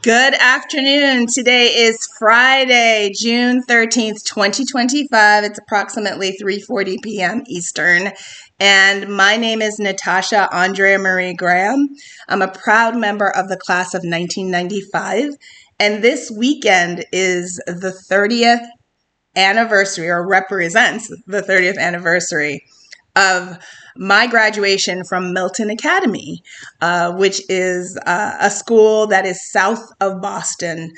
Good afternoon. Today is Friday, June 13th, 2025. It's approximately 3:40 p.m. Eastern. And my name is Natasha Andrea Marie Graham. I'm a proud member of the class of 1995. And this weekend is the 30th anniversary, or represents the 30th anniversary of my graduation from Milton Academy, which is a school that is south of Boston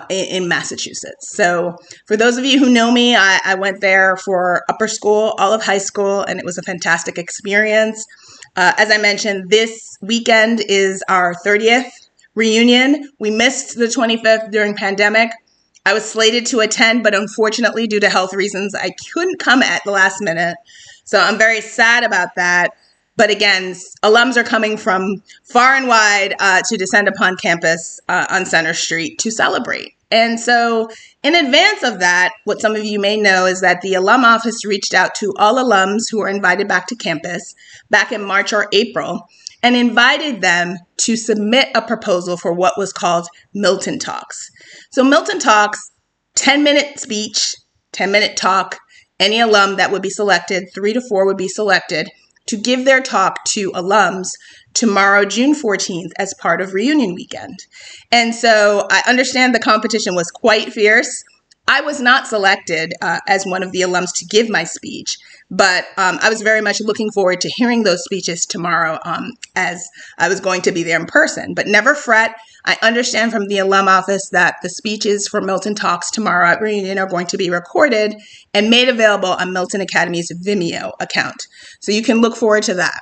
in Massachusetts. So for those of you who know me, I went there for upper school, all of high school, and it was a fantastic experience. As I mentioned, this weekend is our 30th reunion. We missed the 25th during pandemic. I was slated to attend, but unfortunately, due to health reasons, I couldn't come at the last minute. So I'm very sad about that. But again, alums are coming from far and wide to descend upon campus on Center Street to celebrate. And so in advance of that, what some of you may know is that the alum office reached out to all alums who were invited back to campus back in March or April and invited them to submit a proposal for what was called Milton Talks. So Milton Talks, 10-minute speech, 10-minute talk. Any alum that would be selected, 3 to 4 would be selected to give their talk to alums tomorrow, June 14th, as part of reunion weekend. And so I understand the competition was quite fierce. I was not selected as one of the alums to give my speech, but I was very much looking forward to hearing those speeches tomorrow as I was going to be there in person. But never fret. I understand from the alum office that the speeches for Milton Talks tomorrow at reunion are going to be recorded and made available on Milton Academy's Vimeo account. So you can look forward to that.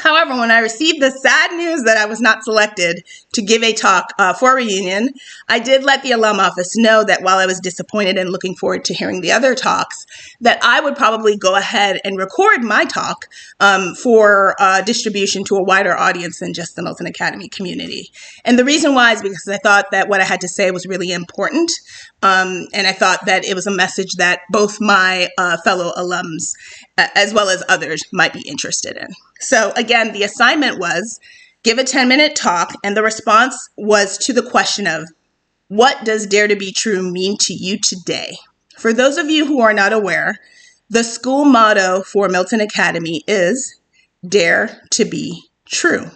However, when I received the sad news that I was not selected to give a talk for reunion, I did let the alum office know that while I was disappointed and looking forward to hearing the other talks, that I would probably go ahead and record my talk for distribution to a wider audience than just the Milton Academy community. And the reason why is because I thought that what I had to say was really important. And I thought that it was a message that both my fellow alums as well as others might be interested in. So again, the assignment was give a 10-minute talk, and the response was to the question of, what does dare to be true mean to you today? For those of you who are not aware, the school motto for Milton Academy is dare to be true.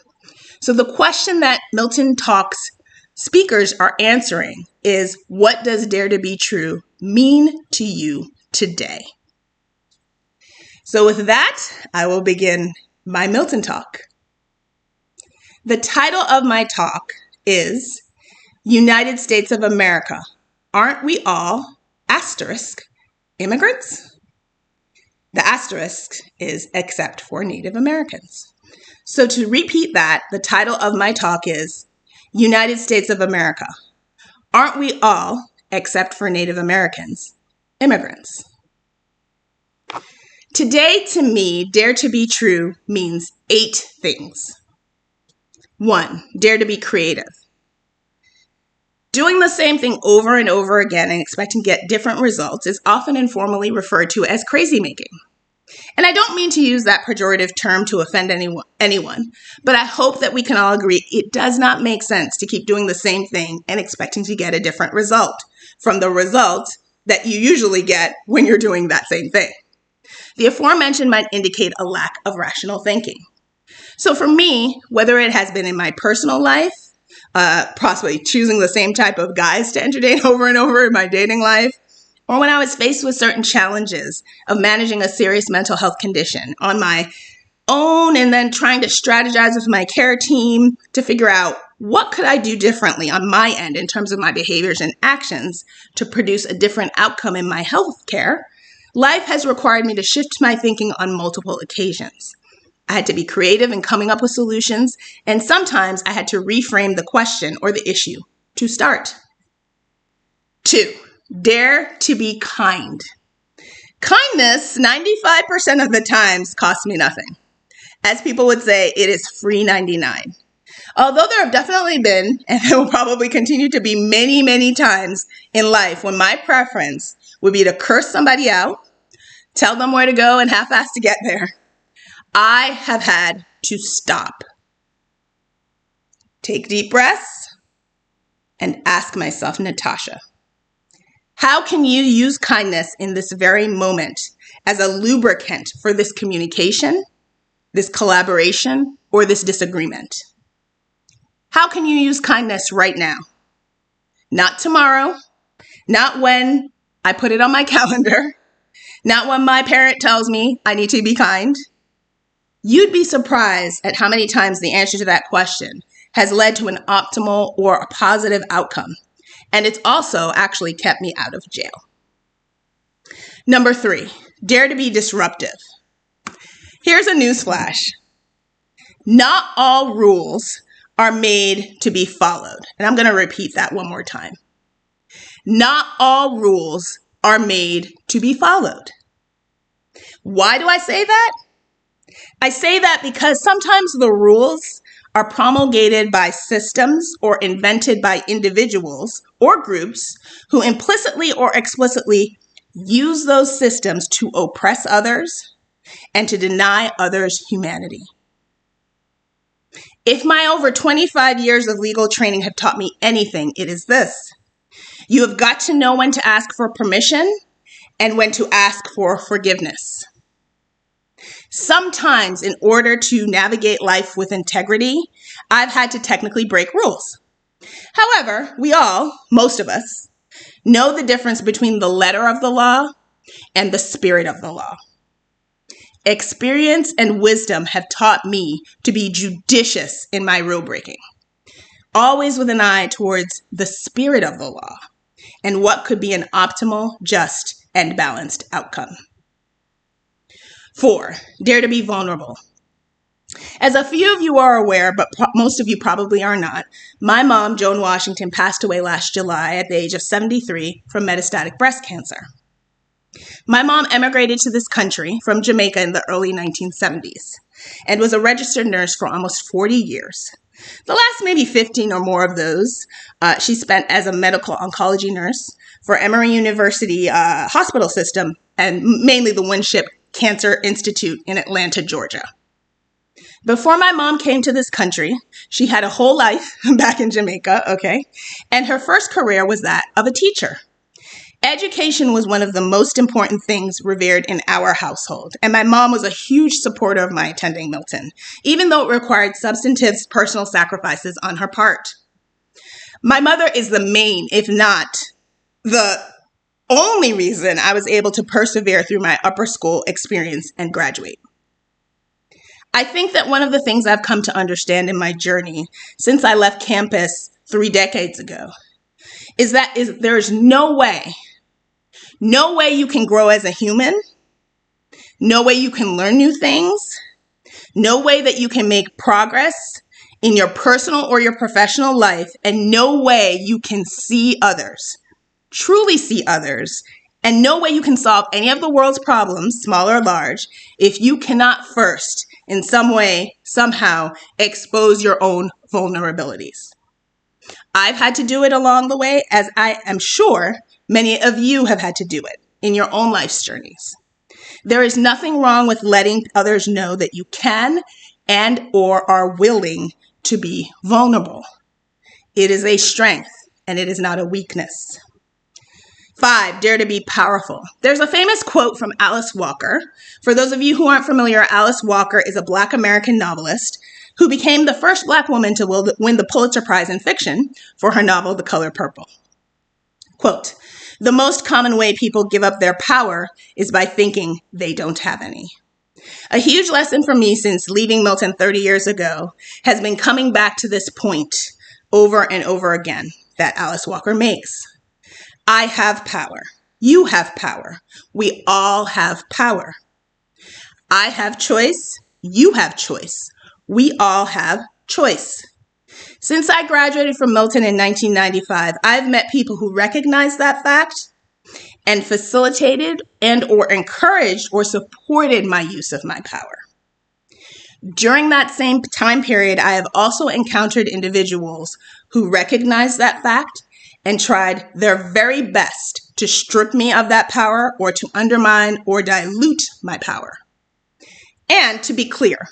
So the question that Milton Talks speakers are answering is, what does dare to be true mean to you today? So with that, I will begin my Milton Talk. The title of my talk is United States of America. Aren't we all, asterisk, immigrants? The asterisk is except for Native Americans. So to repeat that, the title of my talk is United States of America. Aren't we all, except for Native Americans, immigrants? Today, to me, dare to be true means 8 things. 1, dare to be creative. Doing the same thing over and over again and expecting to get different results is often informally referred to as crazy making. And I don't mean to use that pejorative term to offend anyone, but I hope that we can all agree it does not make sense to keep doing the same thing and expecting to get a different result from the result that you usually get when you're doing that same thing. The aforementioned might indicate a lack of rational thinking. So for me, whether it has been in my personal life, possibly choosing the same type of guys to entertain over and over in my dating life, or when I was faced with certain challenges of managing a serious mental health condition on my own and then trying to strategize with my care team to figure out what could I do differently on my end in terms of my behaviors and actions to produce a different outcome in my health care, life has required me to shift my thinking on multiple occasions. I had to be creative in coming up with solutions, and sometimes I had to reframe the question or the issue to start. 2, dare to be kind. Kindness, 95% of the times, costs me nothing. As people would say, it is free 99. Although there have definitely been, and there will probably continue to be many, many times in life when my preference would be to curse somebody out, tell them where to go, and half-ass to get there, I have had to stop. Take deep breaths and ask myself, Natasha, how can you use kindness in this very moment as a lubricant for this communication, this collaboration, or this disagreement? How can you use kindness right now? Not tomorrow, not when I put it on my calendar, not when my parent tells me I need to be kind. You'd be surprised at how many times the answer to that question has led to an optimal or a positive outcome. And it's also actually kept me out of jail. Number 3, dare to be disruptive. Here's a newsflash. Not all rules are made to be followed. And I'm going to repeat that one more time. Not all rules are made to be followed. Why do I say that? I say that because sometimes the rules are promulgated by systems or invented by individuals or groups who implicitly or explicitly use those systems to oppress others and to deny others humanity. If my over 25 years of legal training have taught me anything, it is this. You have got to know when to ask for permission and when to ask for forgiveness. Sometimes, in order to navigate life with integrity, I've had to technically break rules. However, we all, most of us, know the difference between the letter of the law and the spirit of the law. Experience and wisdom have taught me to be judicious in my rule breaking, always with an eye towards the spirit of the law and what could be an optimal, just, and balanced outcome. 4, dare to be vulnerable. As a few of you are aware, but most of you probably are not, my mom, Joan Washington, passed away last July at the age of 73 from metastatic breast cancer. My mom emigrated to this country from Jamaica in the early 1970s and was a registered nurse for almost 40 years. The last maybe 15 or more of those she spent as a medical oncology nurse for Emory University hospital system and mainly the Winship Cancer Institute in Atlanta, Georgia. Before my mom came to this country, she had a whole life back in Jamaica, and her first career was that of a teacher. Education was one of the most important things revered in our household, and my mom was a huge supporter of my attending Milton, even though it required substantive personal sacrifices on her part. My mother is the main, if not the only reason I was able to persevere through my upper school experience and graduate. I think that one of the things I've come to understand in my journey since I left campus 3 decades ago is that there is no way you can grow as a human, no way you can learn new things, no way that you can make progress in your personal or your professional life, and no way you can see others, truly see others, and no way you can solve any of the world's problems, small or large, if you cannot first, in some way, somehow, expose your own vulnerabilities. I've had to do it along the way, as I am sure many of you have had to do it in your own life's journeys. There is nothing wrong with letting others know that you can and or are willing to be vulnerable. It is a strength and it is not a weakness. 5, dare to be powerful. There's a famous quote from Alice Walker. For those of you who aren't familiar, Alice Walker is a Black American novelist who became the first Black woman to win the Pulitzer Prize in fiction for her novel, The Color Purple. Quote, "The most common way people give up their power is by thinking they don't have any." A huge lesson for me since leaving Milton 30 years ago has been coming back to this point over and over again that Alice Walker makes. I have power. You have power. We all have power. I have choice. You have choice. We all have choice. Since I graduated from Milton in 1995, I've met people who recognize that fact and facilitated and or encouraged or supported my use of my power. During that same time period, I have also encountered individuals who recognized that fact and tried their very best to strip me of that power or to undermine or dilute my power. And to be clear,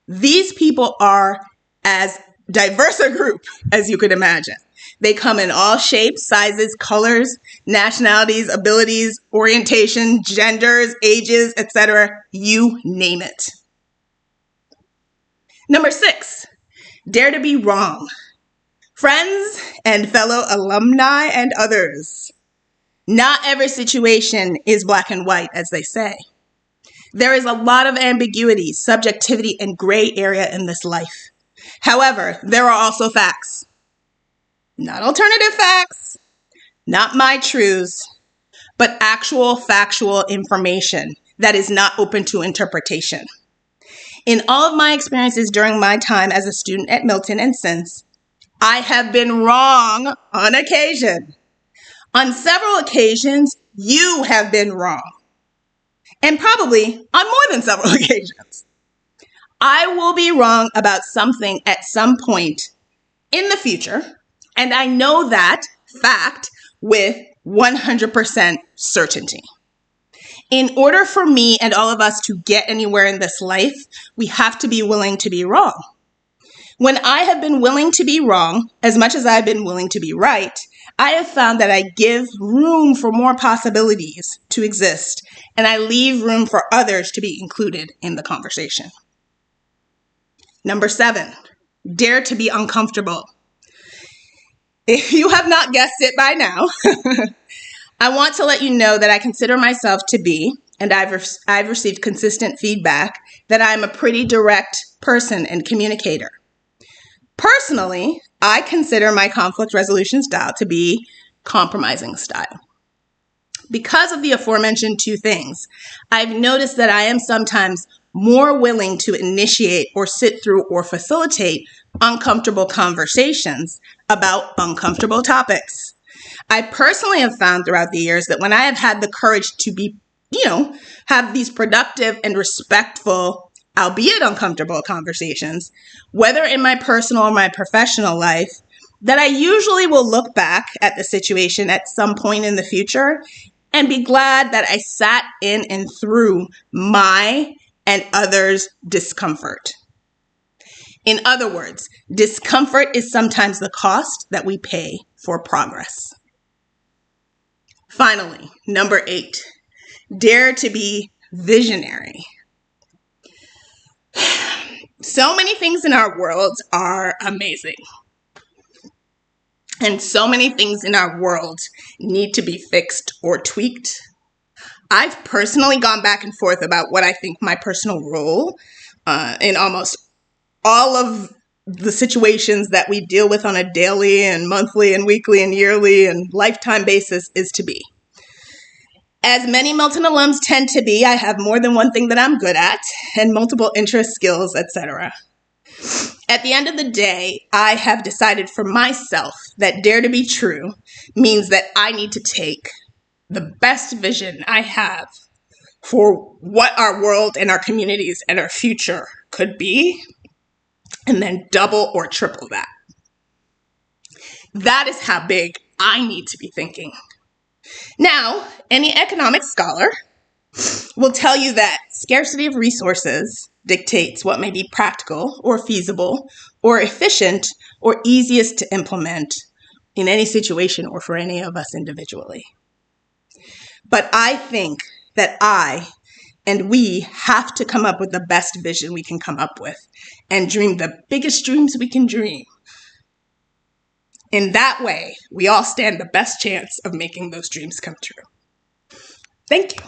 these people are as diverse a group as you could imagine. They come in all shapes, sizes, colors, nationalities, abilities, orientation, genders, ages, etc. You name it. Number 6, dare to be wrong. Friends and fellow alumni and others. Not every situation is black and white, as they say. There is a lot of ambiguity, subjectivity, and gray area in this life. However, there are also facts. Not alternative facts, not my truths, but actual factual information that is not open to interpretation. In all of my experiences during my time as a student at Milton and since, I have been wrong on occasion. On several occasions, you have been wrong. And probably on more than several occasions. I will be wrong about something at some point in the future, and I know that fact with 100% certainty. In order for me and all of us to get anywhere in this life, we have to be willing to be wrong. When I have been willing to be wrong, as much as I've been willing to be right, I have found that I give room for more possibilities to exist, and I leave room for others to be included in the conversation. Number 7, dare to be uncomfortable. If you have not guessed it by now, I want to let you know that I consider myself to be, and I've received consistent feedback, that I'm a pretty direct person and communicator. Personally, I consider my conflict resolution style to be compromising style. Because of the aforementioned 2 things, I've noticed that I am sometimes more willing to initiate or sit through or facilitate uncomfortable conversations about uncomfortable topics. I personally have found throughout the years that when I have had the courage to be, have these productive and respectful, albeit uncomfortable conversations, whether in my personal or my professional life, that I usually will look back at the situation at some point in the future and be glad that I sat in and through my and others' discomfort. In other words, discomfort is sometimes the cost that we pay for progress. Finally, number 8, dare to be visionary. So many things in our world are amazing. And so many things in our world need to be fixed or tweaked. I've personally gone back and forth about what I think my personal role in almost all of the situations that we deal with on a daily and monthly and weekly and yearly and lifetime basis is to be. As many Milton alums tend to be, I have more than one thing that I'm good at and multiple interests, skills, etc. At the end of the day, I have decided for myself that dare to be true means that I need to take the best vision I have for what our world and our communities and our future could be, and then double or triple that. That is how big I need to be thinking. Now, any economic scholar will tell you that scarcity of resources dictates what may be practical or feasible or efficient or easiest to implement in any situation or for any of us individually. But I think that I and we have to come up with the best vision we can come up with and dream the biggest dreams we can dream. In that way, we all stand the best chance of making those dreams come true. Thank you.